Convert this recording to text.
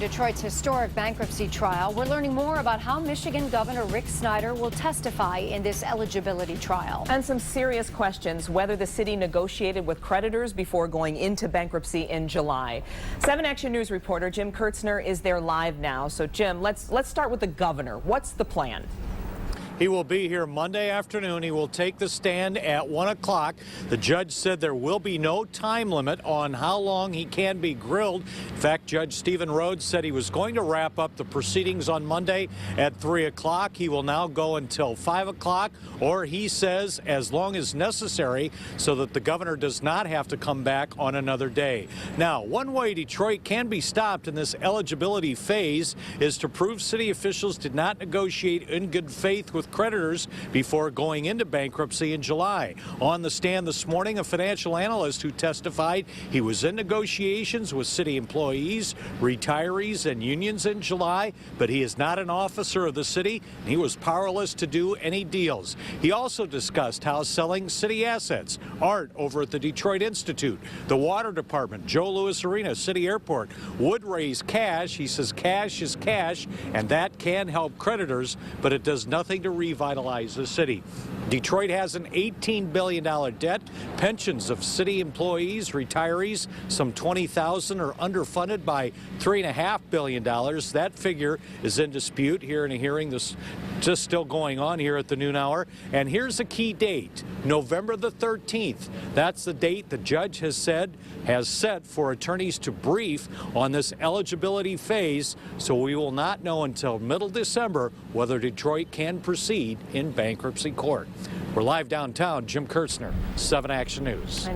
in Detroit's historic bankruptcy trial. We're learning more about how Michigan Governor Rick Snyder will testify in this eligibility trial. And some serious questions whether the city negotiated with creditors before going into bankruptcy in July. 7 Action News reporter Jim Kurtzner is there live now. So Jim, let's start with the governor. What's the plan? He will be here Monday afternoon. He will take the stand at 1 o'clock. The judge said there will be no time limit on how long he can be grilled. In fact, Judge Stephen Rhodes said he was going to wrap up the proceedings on Monday at 3 o'clock. He will now go until 5 o'clock, or he says as long as necessary so that the governor does not have to come back on another day. Now, one way Detroit can be stopped in this eligibility phase is to prove city officials did not negotiate in good faith with creditors before going into bankruptcy in July. On the stand this morning, a financial analyst who testified he was in negotiations with city employees, retirees, and unions in July, but he is not an officer of the city, and he was powerless to do any deals. He also discussed how selling city assets, art over at the Detroit Institute, the water department, Joe Louis Arena, City Airport, would raise cash. He says cash is cash, and that can help creditors, but it does nothing to revitalize the city. Detroit has an $18 billion debt. Pensions of city employees, retirees, some 20,000 are underfunded by $3.5 billion. That figure is in dispute here in a hearing this just still going on here at the noon hour. And here's a key date, November the 13th. That's the date the judge has set for attorneys to brief on this eligibility phase. So we will not know until middle December whether Detroit can proceed in bankruptcy court. We're live downtown. Jim Kurtzner, 7 Action News.